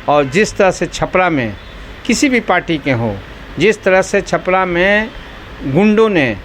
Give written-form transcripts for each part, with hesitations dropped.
और जिस तरह से छपरा में किसी भी पार्टी के हो, जिस तरह से छपरा में गुंडों ने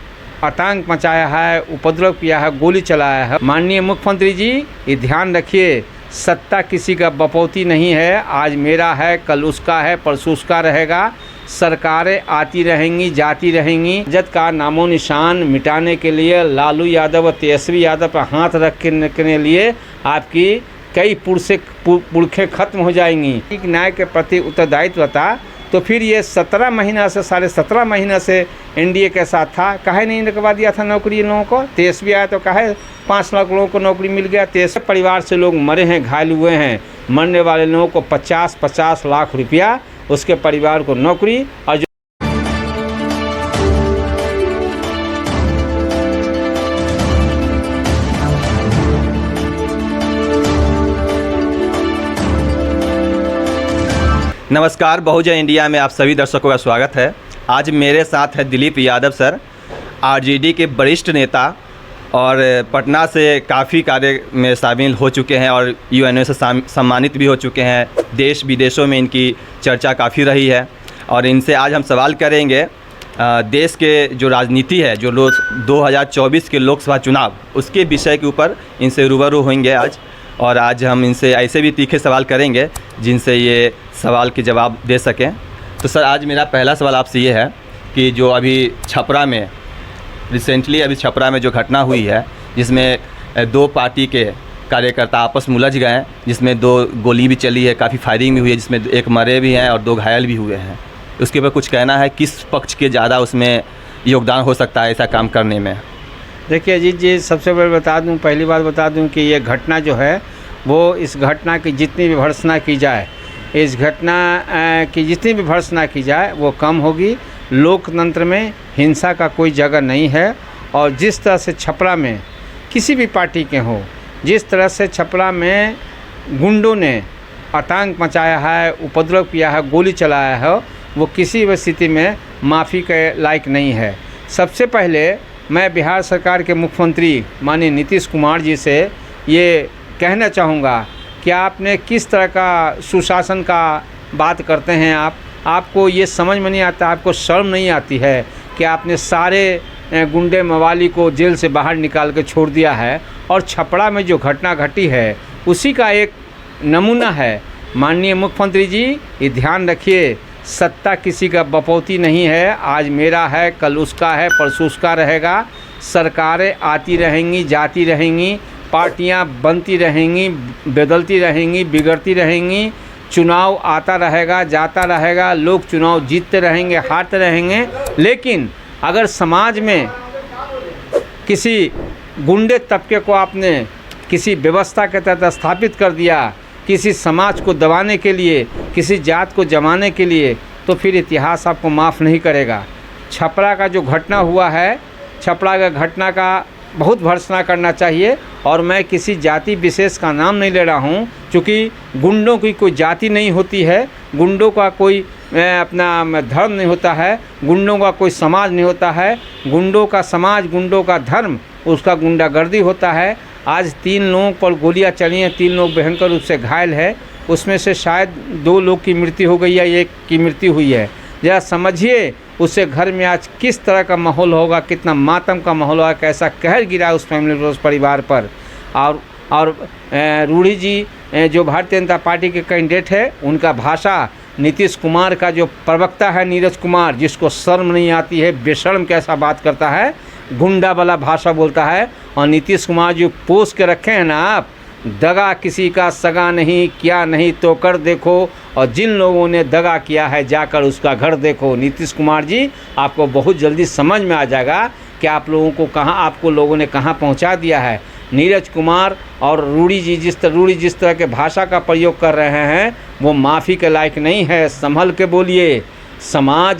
आतंक मचाया है, उपद्रव किया है, गोली चलाया है, माननीय मुख्यमंत्री जी ये ध्यान रखिए, सत्ता किसी का बपौती नहीं है। आज मेरा है, कल उसका है, परसों उसका रहेगा। सरकारें आती रहेंगी, जाती रहेंगी। राजद का नामो निशान मिटाने के लिए लालू यादव और तेजस्वी यादव पर हाथ रखने के लिए आपकी कई पुरखें खत्म हो जाएंगी। एक न्याय के प्रति उत्तरदायित्व था तो फिर ये 17 महीना से 17.5 महीना से एनडीए के साथ था, काहे नहीं निकलवा दिया था नौकरी इन लोगों को। तेजस्वी आया तो काहे 5 लाख लोगों को नौकरी मिल गया। तेजस्वी परिवार से लोग मरे हैं, घायल हुए हैं। मरने वाले लोगों को 50-50 लाख रुपया उसके परिवार को नौकरी। और जो नमस्कार, बहुजन इंडिया में आप सभी दर्शकों का स्वागत है। आज मेरे साथ है दिलीप यादव सर, आरजेडी के वरिष्ठ नेता और पटना से काफ़ी कार्य में शामिल हो चुके हैं और यूएनओ से सम्मानित भी हो चुके हैं। देश विदेशों में इनकी चर्चा काफ़ी रही है और इनसे आज हम सवाल करेंगे देश के जो राजनीति है, जो 2024 के लोकसभा चुनाव, उसके विषय के ऊपर इनसे रूबरू होंगे आज। और आज हम इनसे ऐसे भी तीखे सवाल करेंगे जिनसे ये सवाल के जवाब दे सकें। तो सर, आज मेरा पहला सवाल आपसे ये है कि जो अभी छपरा में रिसेंटली छपरा में जो घटना हुई है, जिसमें 2 पार्टी के कार्यकर्ता आपस में उलझ गए हैं, जिसमें 2 गोली भी चली है, काफ़ी फायरिंग भी हुई है, जिसमें 1 मरे भी हैं और 2 घायल भी हुए हैं, उसके ऊपर कुछ कहना है? किस पक्ष के ज़्यादा उसमें योगदान हो सकता है ऐसा काम करने में? देखिए अजीत जी, सबसे पहले बता दूं, पहली बात बता दूं कि ये घटना जो है वो, इस घटना की जितनी भी भर्त्सना की जाए, इस घटना की जितनी भी भर्त्सना की जाए वो कम होगी। लोकतंत्र में हिंसा का कोई जगह नहीं है। और जिस तरह से छपरा में किसी भी पार्टी के हो, जिस तरह से छपरा में गुंडों ने आतंक मचाया है, उपद्रव किया है, गोली चलाया है, वो किसी भी स्थिति में माफ़ी के लायक नहीं है। सबसे पहले मैं बिहार सरकार के मुख्यमंत्री माननीय नीतीश कुमार जी से ये कहना चाहूँगा कि आपने किस तरह का सुशासन का बात करते हैं। आपको ये समझ में नहीं आता, आपको शर्म नहीं आती है कि आपने सारे गुंडे मवाली को जेल से बाहर निकाल के छोड़ दिया है। और छपरा में जो घटना घटी है उसी का एक नमूना है। माननीय मुख्यमंत्री जी ये ध्यान रखिए, सत्ता किसी का बपौती नहीं है। आज मेरा है, कल उसका है, परसों उसका रहेगा। सरकारें आती रहेंगी, जाती रहेंगी, पार्टियां बनती रहेंगी, बदलती रहेंगी, बिगड़ती रहेंगी। चुनाव आता रहेगा, जाता रहेगा, लोग चुनाव जीतते रहेंगे, हारते रहेंगे। लेकिन अगर समाज में किसी गुंडे तबके को आपने किसी व्यवस्था के तहत स्थापित कर दिया, किसी समाज को दबाने के लिए, किसी जात को जमाने के लिए, तो फिर इतिहास आपको माफ़ नहीं करेगा। छपरा का जो घटना हुआ है, छपरा का घटना का बहुत भर्त्सना करना चाहिए। और मैं किसी जाति विशेष का नाम नहीं ले रहा हूँ, क्योंकि गुंडों की कोई जाति नहीं होती है, गुंडों का कोई अपना धर्म नहीं होता है, गुंडों का कोई समाज नहीं होता है। गुंडों का समाज, गुंडों का धर्म, उसका गुंडागर्दी होता है। आज 3 लोगों पर गोलियां चली हैं, 3 लोग भयंकर रूप से घायल है। उसमें से शायद 2 लोग की मृत्यु हो गई है, 1 की मृत्यु हुई है। जरा समझिए उससे घर में आज किस तरह का माहौल होगा, कितना मातम का माहौल होगा, कैसा कहर गिरा उस फैमिली, उस परिवार पर। और रूढ़ी जी जो भारतीय जनता पार्टी के कैंडिडेट है, उनका भाषा, नीतीश कुमार का जो प्रवक्ता है नीरज कुमार, जिसको शर्म नहीं आती है, बेशर्म कैसा बात करता है, गुंडा वाला भाषा बोलता है। और नीतीश कुमार जो पोस्ट के रखे हैं ना आप, दगा किसी का सगा नहीं, किया नहीं तो कर देखो, और जिन लोगों ने दगा किया है जाकर उसका घर देखो। नीतीश कुमार जी, आपको बहुत जल्दी समझ में आ जाएगा कि आप लोगों को कहाँ, आपको लोगों ने कहाँ पहुँचा दिया है। नीरज कुमार और रूढ़ी जी जिस तरह के भाषा का प्रयोग कर रहे हैं वो माफ़ी के लायक नहीं है। संभल के बोलिए। समाज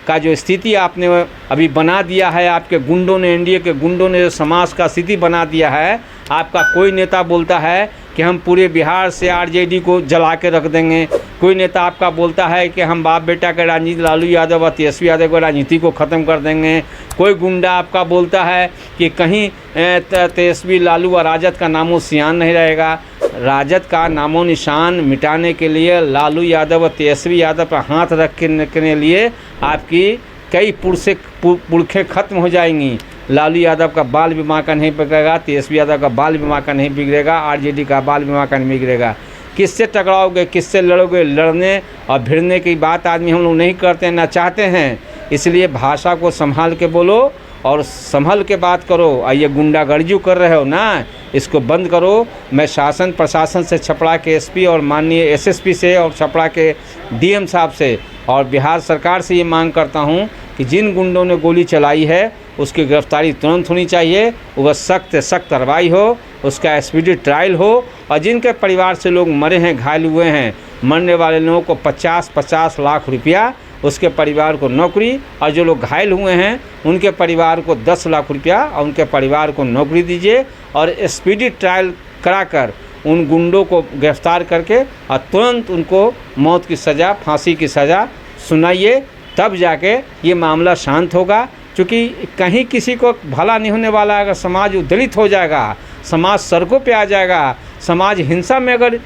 का जो स्थिति आपने अभी बना दिया है, आपके गुंडों ने, एनडीए के गुंडों ने जो समाज का स्थिति बना दिया है। आपका कोई नेता बोलता है कि हम पूरे बिहार से आरजेडी को जला के रख देंगे, कोई नेता आपका बोलता है कि हम बाप बेटा के राजनीति लालू यादव और तेजस्वी यादव की राजनीति को ख़त्म कर देंगे। कोई गुंडा आपका बोलता है कि कहीं तेजस्वी लालू और राजद का नामो निशान नहीं रहेगा। राजद का नामो निशान मिटाने के लिए लालू यादव और तेजस्वी यादव पर हाथ रखने के लिए आपकी कई पुरखें ख़त्म हो जाएंगी। लालू यादव का बाल बीमा का नहीं बिगड़ेगा, तेजस्वी यादव का बाल बीमा का नहीं बिगड़ेगा, आरजेडी का बाल बीमा का नहीं बिगड़ेगा। किससे टकराओगे, किससे लड़ोगे? लड़ने और भिड़ने की बात आदमी हम लोग नहीं करते हैं, ना चाहते हैं। इसलिए भाषा को संभाल के बोलो और संभल के बात करो। और ये गुंडागर्दी कर रहे हो ना, इसको बंद करो। मैं शासन प्रशासन से, छपरा के एसपी और माननीय एसएसपी से और छपरा के डीएम साहब से और बिहार सरकार से ये मांग करता हूँ कि जिन गुंडों ने गोली चलाई है उसकी गिरफ्तारी तुरंत होनी चाहिए, वह सख्त सख्त कार्रवाई हो, उसका स्पीडी ट्रायल हो। और जिनके परिवार से लोग मरे हैं, घायल हुए हैं, मरने वाले लोगों को 50-50 लाख रुपया उसके परिवार को नौकरी, और जो लोग घायल हुए हैं उनके परिवार को 10 लाख रुपया और उनके परिवार को नौकरी दीजिए। और स्पीडी ट्रायल कराकर उन गुंडों को गिरफ्तार करके और तुरंत उनको मौत की सज़ा, फांसी की सज़ा सुनाइए, तब जाके ये मामला शांत होगा। क्योंकि कहीं किसी को भला नहीं होने वाला। अगर समाज उद्दलित हो जाएगा, समाज सड़कों पे आ जाएगा, समाज हिंसा में अगर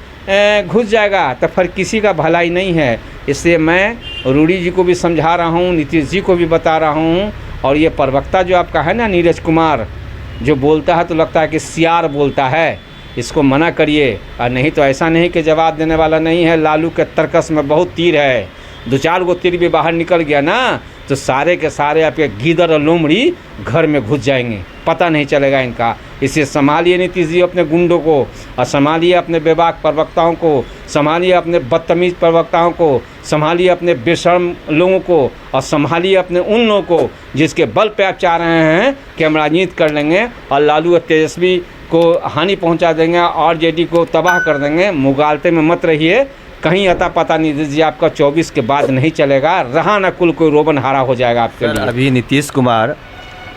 घुस जाएगा तो फिर किसी का भलाई नहीं है। इसलिए मैं रूडी जी को भी समझा रहा हूँ, नीतीश जी को भी बता रहा हूँ। और ये प्रवक्ता जो आपका है ना, नीरज कुमार, जो बोलता है तो लगता है कि सियार बोलता है, इसको मना करिए। और नहीं तो ऐसा नहीं कि जवाब देने वाला नहीं है। लालू के तर्कस में बहुत तीर है, 2-4 गो तीर भी बाहर निकल गया ना तो सारे के सारे आपके गीदड़ और लोमड़ी घर में घुस जाएंगे, पता नहीं चलेगा इनका। इसे संभालिए नीतीश जी अपने गुंडों को, और संभालिए अपने बेबाक प्रवक्ताओं को, संभालिए अपने बदतमीज़ प्रवक्ताओं को, संभालिए अपने बेशर्म लोगों को, और संभालिए अपने उन लोगों को जिसके बल पे आप चाह रहे हैं कि हम राजनीति कर लेंगे और लालू और तेजस्वी को हानि पहुंचा देंगे, आरजेडी को तबाह कर देंगे। मुगालते में मत रहिए, कहीं अता पता नहीं दीजिए, आपका 24 के बाद नहीं चलेगा। रहा न कुल कोई रोबन हारा हो जाएगा आपके लिए। अभी नीतीश कुमार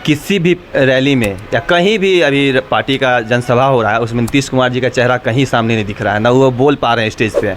किसी भी रैली में या कहीं भी अभी पार्टी का जनसभा हो रहा है, उसमें नीतीश कुमार जी का चेहरा कहीं सामने नहीं दिख रहा है, ना वो बोल पा रहे हैं स्टेज पे।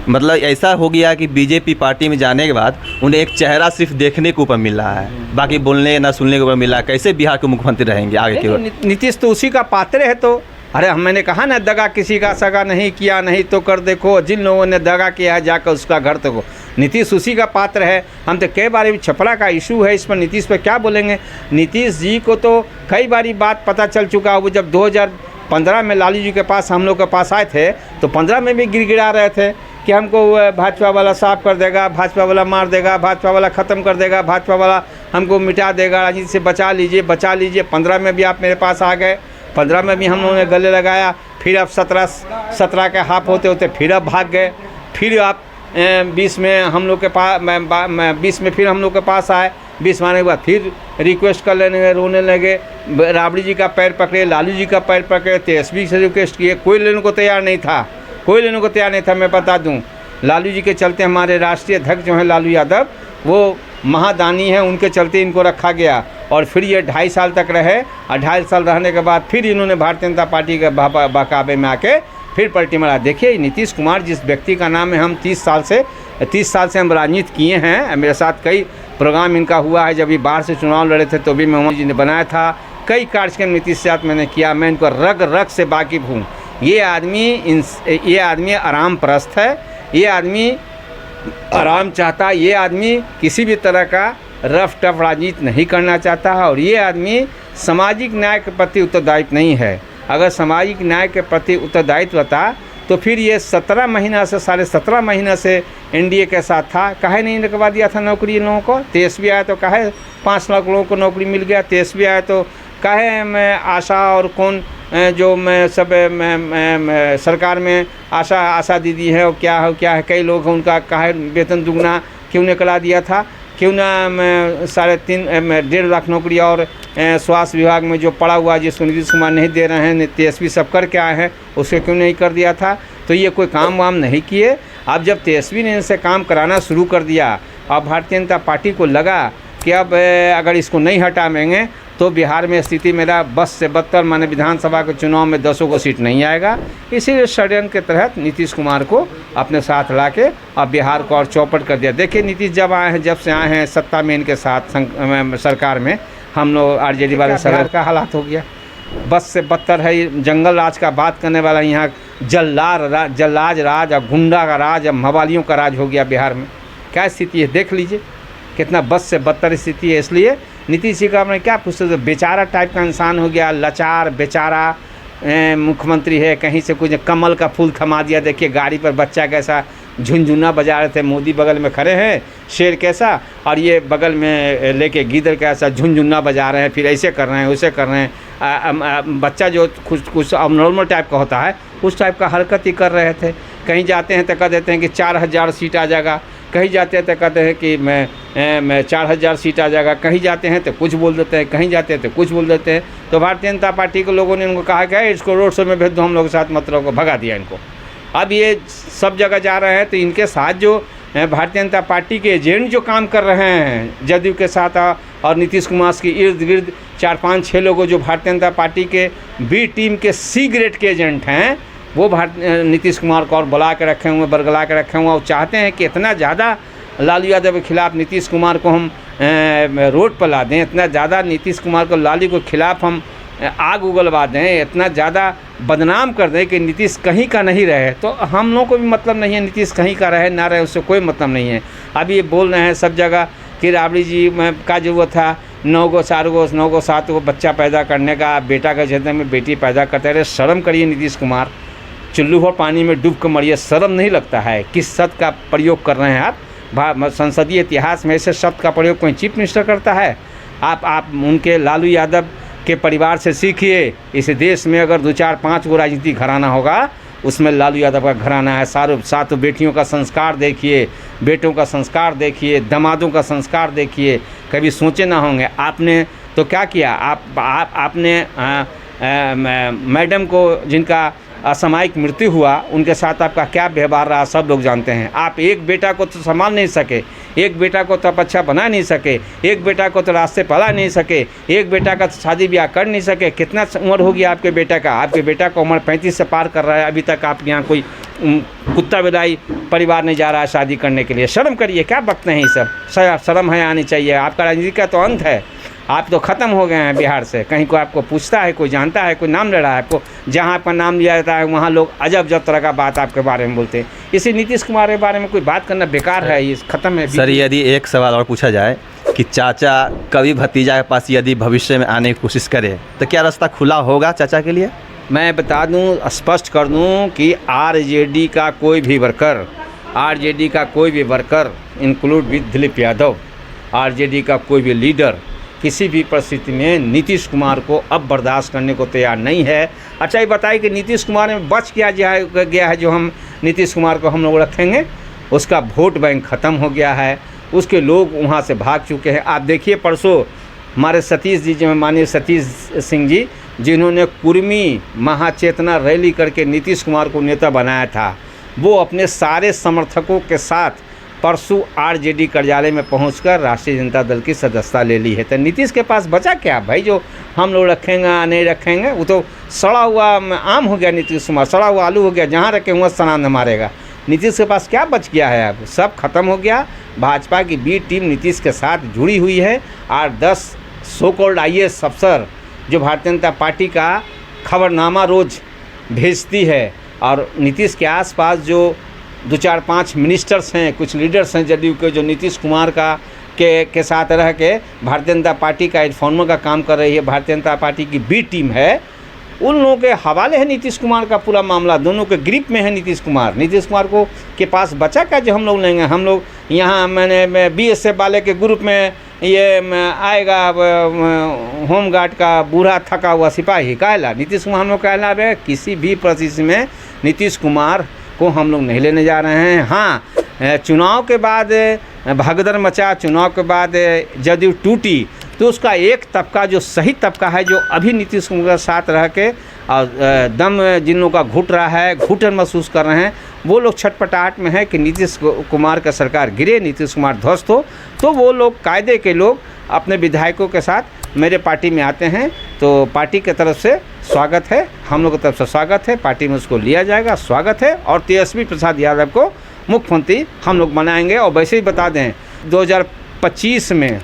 मतलब ऐसा हो गया कि बीजेपी पार्टी में जाने के बाद उन्हें एक चेहरा सिर्फ देखने के ऊपर मिल रहा है, बाकी बोलने ना सुनने के ऊपर मिल रहा है। कैसे बिहार के मुख्यमंत्री रहेंगे आगे की ओर? नीतीश तो उसी का पात्र है। तो अरे मैंने कहा ना, दगा किसी का सगा नहीं किया, नहीं तो कर देखो, जिन लोगों ने दगा किया है जाकर उसका घर देखो। नीतीश उसी का पात्र है। हम तो कई बार छपरा का इशू है, इस पर नीतीश पर क्या बोलेंगे। नीतीश जी को तो कई बारी बात पता चल चुका। वो जब 2015 में लालू जी के पास, हम लोग के पास आए थे, तो 15 में भी गिड़गिड़ा रहे थे कि हमको भाजपा वाला साफ कर देगा, भाजपा वाला मार देगा, भाजपा वाला ख़त्म कर देगा, भाजपा वाला हमको मिटा देगा, राजनीति से बचा लीजिए, बचा लीजिए। 15 में भी आप मेरे पास आ गए, 15 में भी हम लोगों ने गले लगाया। फिर अब 17 के हाफ होते होते फिर अब भाग गए। फिर आप 20 में हम लोग के पास, 20 में फिर हम लोग के पास आए। 20 आने के बाद फिर रिक्वेस्ट कर लेने लगे, रोने लगे। राबड़ी जी का पैर पकड़े, लालू जी का पैर पकड़े, तेजस्वी से रिक्वेस्ट किए, कोई लेने को तैयार नहीं था, कोई लेने को तैयार नहीं था। मैं बता दूं, लालू जी के चलते हमारे राष्ट्रीय अध्यक्ष जो हैं लालू यादव, वो महादानी हैं, उनके चलते इनको रखा गया। और फिर ये 2.5 साल तक रहे, और 2.5 साल रहने के बाद फिर इन्होंने भारतीय जनता पार्टी के बहकावे में आके फिर पलटी मारा। देखिए नीतीश कुमार जिस व्यक्ति का नाम है, हम 30 साल से हम राजनीति किए हैं। मेरे साथ कई प्रोग्राम इनका हुआ है। जब ये बाहर से चुनाव लड़े थे तो भी मोदी जी ने बनाया था। कई कार्यक्रम नीतीश से साथ मैंने किया, मैं इनको रग रग से वाकिफ़ हूँ। ये आदमी आराम परस्त है, ये आदमी आराम चाहता है, ये आदमी किसी भी तरह का रफ टफ राजनीति नहीं करना चाहता है। और ये आदमी सामाजिक न्याय के प्रति उत्तरदायित्व नहीं है। अगर सामाजिक न्याय के प्रति उत्तरदायित्व होता तो फिर ये 17 महीना से, 17.5 महीना से एनडीए के साथ था। काहे नहीं निकलवा दिया था नौकरी इन लोगों को? तेजस्वी आया तो काहे 5 लाख लोगों को नौकरी मिल गया? तेजस्वी आया तो काहे मैं आशा और कौन जो मैं सब मैं सरकार में आशा दीदी है और क्या है कई लोग हैं, उनका काहे वेतन दुगना क्यों नहीं करा दिया था? क्यों ना मैं 1.5 लाख नौकरी और स्वास्थ्य विभाग में जो पड़ा हुआ जिसको नीतीश कुमार नहीं दे रहे हैं, तेजस्वी सब करके आए हैं, उसे क्यों नहीं कर दिया था? तो ये कोई काम वाम नहीं किए। अब जब तेजस्वी ने इनसे काम कराना शुरू कर दिया, अब भारतीय जनता पार्टी को लगा कि अब अगर इसको नहीं हटाएंगे तो बिहार में स्थिति मेरा बस से बदतर, माने विधानसभा के चुनाव में 10 को सीट नहीं आएगा। इसीलिए षड्यंत्र के तहत नीतीश कुमार को अपने साथ लाके अब बिहार को और चौपट कर दिया। देखिए नीतीश जब से आए हैं सत्ता में इनके साथ सरकार में, हम लोग आरजेडी वाले सरकार का हालात हो गया बस से बदतर है। ये जंगल राज का बात करने वाला यहाँ जल्लाद राज और गुंडा का राज और मवालियों का राज हो गया बिहार में। क्या स्थिति है देख लीजिए, कितना बस से बदतर स्थिति है। इसलिए नीतीश जी का हमने क्या पूछते थे, बेचारा टाइप का इंसान हो गया, लाचार बेचारा मुख्यमंत्री है। कहीं से कुछ कमल का फूल थमा दिया, देखिए गाड़ी पर बच्चा कैसा झुनझुना बजा रहे थे, मोदी बगल में खड़े हैं शेर कैसा, और ये बगल में लेके गीदड़ कैसा झुनझुना बजा रहे हैं, फिर ऐसे कर रहे हैं वैसे कर रहे हैं। बच्चा जो कुछ अबनॉर्मल टाइप का होता है उस टाइप का हरकत ही कर रहे थे। कहीं जाते हैं तो कह देते हैं कि 4000 सीट आ जाएगा, कहीं जाते हैं तो कहते हैं कि मैं 4000 सीट आ जाएगा, कहीं जाते हैं तो कुछ बोल देते हैं, कहीं जाते हैं तो कुछ बोल देते हैं। तो भारतीय जनता पार्टी के लोगों ने उनको कहा कि इसको रोड शो में भेज दो, हम लोग के साथ मतलब को भगा दिया इनको। अब ये सब जगह जा रहे हैं, तो इनके साथ जो भारतीय जनता पार्टी के एजेंट जो काम कर रहे हैं जदयू के साथ और नीतीश कुमार के इर्द गिर्द 4-5-6 लोगों जो भारतीय जनता पार्टी के बी टीम के सी ग्रेड के एजेंट हैं, वो नीतीश कुमार को और बुला के रखे हुए, बरगला के रखे हुए, और चाहते हैं कि इतना ज़्यादा लालू यादव के खिलाफ नीतीश कुमार को हम रोड पर ला दें, इतना ज़्यादा नीतीश कुमार को लालू के खिलाफ हम आग उगलवा दें, इतना ज़्यादा बदनाम कर दें कि नीतीश कहीं का नहीं रहे। तो हम लोगों को भी मतलब नहीं है नीतीश कहीं का रहे ना रहे, उससे कोई मतलब नहीं है। अभी ये बोल रहे हैं सब जगह कि राबड़ी जी में का जो था 9 गो 4 गो 9 गो 7 गो बच्चा पैदा करने का, बेटा के क्षेत्र में बेटी पैदा करते रहे। शर्म करिए नीतीश कुमार, चुल्लू भर पानी में डूब कर मरिए, शर्म नहीं लगता है? किस शब्द का प्रयोग कर रहे हैं आप? संसदीय इतिहास में ऐसे शब्द का प्रयोग कोई चीफ मिनिस्टर करता है? आप उनके लालू यादव के परिवार से सीखिए। इस देश में अगर 2-4-5 गो राजनीतिक घराना होगा, उसमें लालू यादव का घराना है। सातों बेटियों का संस्कार देखिए, बेटों का संस्कार देखिए, दामादों का संस्कार देखिए। कभी सोचे ना होंगे आपने तो क्या किया? आपने मैडम को जिनका असामयिक मृत्यु हुआ, उनके साथ आपका क्या व्यवहार रहा सब लोग जानते हैं। आप एक बेटा को तो संभाल नहीं सके, एक बेटा को तो आप अच्छा बना नहीं सके, एक बेटा को तो रास्ते पला नहीं सके, एक बेटा का तो शादी ब्याह कर नहीं सके। कितना उम्र हो गया आपके बेटा का? आपके बेटा का उम्र 35 से पार कर रहा है, अभी तक आप यहाँ कोई कुत्ता बिलाई परिवार नहीं जा रहा है शादी करने के लिए। शर्म करिए, क्या बकते हैं ये सब? शर्म है आनी चाहिए। आपका राजनीति का तो अंत है, आप तो ख़त्म हो गए हैं बिहार से। कहीं कोई आपको पूछता है, कोई जानता है, कोई नाम ले रहा है आपको? जहाँ आपका नाम लिया जाता है वहाँ लोग अजब तरह का बात आपके बारे में बोलते हैं। इसी नीतीश कुमार के बारे में कोई बात करना बेकार है, ये ख़त्म है। सर यदि एक सवाल और पूछा जाए कि चाचा कभी भतीजा के पास यदि भविष्य में आने की कोशिश करे तो क्या रास्ता खुला होगा चाचा के लिए? मैं बता दूं, स्पष्ट कर दूं कि आरजेडी का कोई भी worker include with Dilip Yadav, RJD का कोई भी लीडर किसी भी परिस्थिति में नीतीश कुमार को अब बर्दाश्त करने को तैयार नहीं है। अच्छा ये बताइए कि नीतीश कुमार में बच क्या गया है जो हम नीतीश कुमार को हम लोग रखेंगे? उसका वोट बैंक ख़त्म हो गया है, उसके लोग वहाँ से भाग चुके हैं। आप देखिए परसों हमारे सतीश जी, जो माननीय सतीश सिंह जी, जिन्होंने कुर्मी महाचेतना रैली करके नीतीश कुमार को नेता बनाया था, वो अपने सारे समर्थकों के साथ परसों आरजेडी कार्यालय में पहुंचकर राष्ट्रीय जनता दल की सदस्यता ले ली है। तो नीतीश के पास बचा क्या भाई जो हम लोग रखेंगे नहीं रखेंगे? वो तो सड़ा हुआ आम हो गया नीतीश कुमार, सड़ा हुआ आलू हो गया, जहाँ रखे हुआ सनान मारेगा। नीतीश के पास क्या बच गया है? अब सब खत्म हो गया। भाजपा की बी टीम नीतीश के साथ जुड़ी हुई है और 10 सो कॉल्ड IAS अफसर जो भारतीय जनता पार्टी का खबरनामा रोज़ भेजती है, और नीतीश के आसपास जो 2-4-5 मिनिस्टर्स हैं, कुछ लीडर्स हैं जदयू के, जो नीतीश कुमार के साथ रह के भारतीय जनता पार्टी का इन्फॉर्मर का काम कर रही है। भारतीय जनता पार्टी की बी टीम है, उन लोगों के हवाले है नीतीश कुमार का पूरा मामला, दोनों के ग्रिप में है नीतीश कुमार। नीतीश कुमार को के पास बचा क्या जो हम लोग लेंगे? हम लोग यहाँ मैंने BSF वाले के ग्रुप में ये आएगा होमगार्ड का बूढ़ा थका हुआ सिपाही कहला नीतीश कुमार हम लोग कहला है। किसी भी परिस्थिति में नीतीश कुमार को हम लोग नहीं लेने जा रहे हैं। हाँ, चुनाव के बाद भगदड़ मचा, चुनाव के बाद जदयू टूटी, तो उसका एक तबका जो सही तबका है, जो अभी नीतीश कुमार के साथ रह के और दम जिन लोगों का घुट रहा है, घुटन महसूस कर रहे हैं, वो लोग छटपटाहट में है कि नीतीश कुमार का सरकार गिरे, नीतीश कुमार ध्वस्त हो, तो वो लोग कायदे के लोग अपने विधायकों के साथ मेरे पार्टी में आते हैं तो पार्टी की तरफ से स्वागत है, हम लोग की तरफ से स्वागत है, पार्टी में उसको लिया जाएगा, स्वागत है। और तेजस्वी प्रसाद यादव को मुख्यमंत्री हम लोग बनाएंगे। और वैसे ही बता दें 2025 में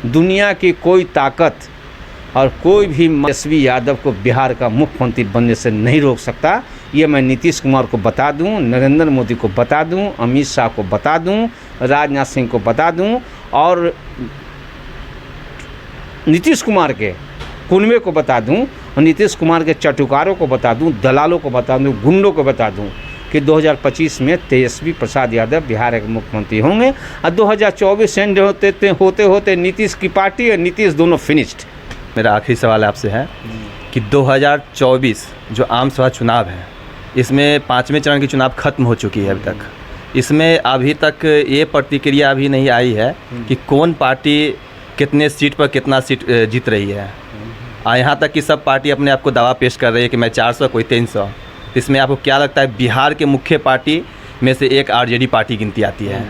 दुनिया की कोई ताकत और कोई भी तेजस्वी यादव को बिहार का मुख्यमंत्री बनने से नहीं रोक सकता। ये मैं नीतीश कुमार को बता दूं, नरेंद्र मोदी को बता दूं, अमित शाह को बता दूं, राजनाथ सिंह को बता दूं और नीतीश कुमार के कुनबे को बता दूं और नीतीश कुमार के चटुकारों को बता दूं, दलालों को बता दूं, गुंडों को बता दूं कि 2025 में तेजस्वी प्रसाद यादव बिहार के मुख्यमंत्री होंगे। और 2024 एंड होते होते नीतीश की पार्टी और नीतीश दोनों फिनिश्ड। मेरा आखिरी सवाल आपसे है कि 2024 जो आम सभा चुनाव है, इसमें 5वें चरण की चुनाव खत्म हो चुकी है अभी तक। इसमें अभी तक ये प्रतिक्रिया अभी नहीं आई है कि कौन पार्टी कितने सीट पर कितना सीट जीत रही है। यहाँ तक कि सब पार्टी अपने आप को दावा पेश कर रही है कि मैं 400, कोई 300। इसमें आपको क्या लगता है बिहार के मुख्य पार्टी में से एक आरजेडी पार्टी गिनती आती है,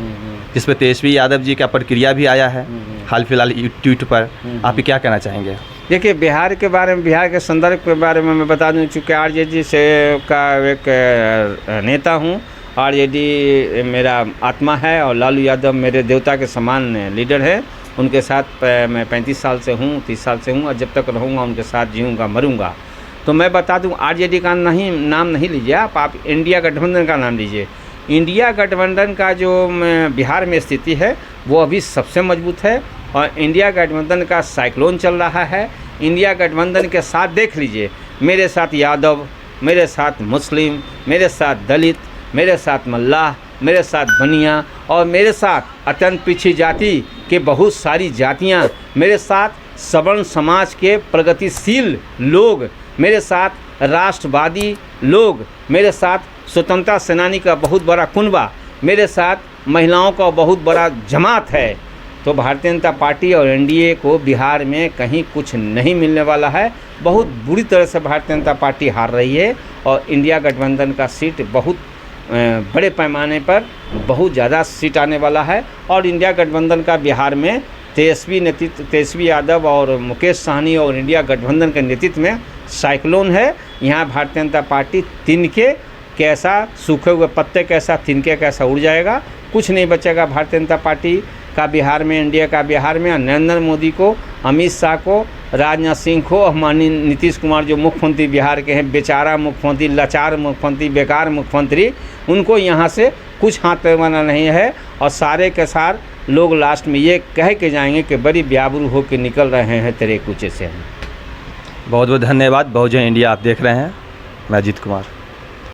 जिस पर तेजस्वी यादव जी का प्रतिक्रिया भी आया है हाल फिलहाल ट्वीट पर। आप क्या कहना चाहेंगे? देखिए, बिहार के बारे में, बिहार के संदर्भ के बारे में मैं बता दूं, चूँकि आरजेडी से का एक नेता हूं। आरजेडी मेरा आत्मा है और लालू यादव मेरे देवता के समान लीडर है। उनके साथ मैं 35 साल से हूं, 30 साल से हूं और जब तक रहूंगा उनके साथ जीऊँगा, मरूंगा। तो मैं बता दूं, आरजेडी का नाम नहीं लीजिए आप इंडिया गठबंधन का नाम लीजिए। इंडिया गठबंधन का जो बिहार में स्थिति है वो अभी सबसे मजबूत है और इंडिया गठबंधन का साइक्लोन चल रहा है। इंडिया गठबंधन के साथ देख लीजिए, मेरे साथ यादव, मेरे साथ मुस्लिम, मेरे साथ दलित, मेरे साथ मल्लाह, मेरे साथ बनिया और मेरे साथ अत्यंत पिछड़ी जाति के बहुत सारी जातियां, मेरे साथ सवर्ण समाज के प्रगतिशील लोग, मेरे साथ राष्ट्रवादी लोग, मेरे साथ स्वतंत्रता सेनानी का बहुत बड़ा कुनबा, मेरे साथ महिलाओं का बहुत बड़ा जमात है। तो भारतीय जनता पार्टी और एनडीए को बिहार में कहीं कुछ नहीं मिलने वाला है। बहुत बुरी तरह से भारतीय जनता पार्टी हार रही है और इंडिया गठबंधन का सीट बहुत बड़े पैमाने पर बहुत ज़्यादा सीट आने वाला है। और इंडिया गठबंधन का बिहार में तेजस्वी यादव और मुकेश सहनी और इंडिया गठबंधन के नेतृत्व में साइक्लोन है। यहाँ भारतीय जनता पार्टी तिनके कैसा, सूखे हुए पत्ते कैसा, तिनके कैसा उड़ जाएगा, कुछ नहीं बचेगा भारतीय जनता पार्टी का बिहार में, इंडिया का बिहार में। नरेंद्र मोदी को, अमित शाह को, राजनाथ सिंह को, माननीय नीतीश कुमार जो मुख्यमंत्री बिहार के हैं, बेचारा मुख्यमंत्री, लाचार मुख्यमंत्री, बेकार मुख्यमंत्री, उनको यहाँ से कुछ हाथ पैमाना नहीं है। और सारे के सार लोग लास्ट में ये कह के जाएंगे कि बड़ी ब्याबरू होकर निकल रहे हैं तेरे कूचे से। बहुत बहुत धन्यवाद। बहुजन इंडिया आप देख रहे हैं, मैं अजीत कुमार।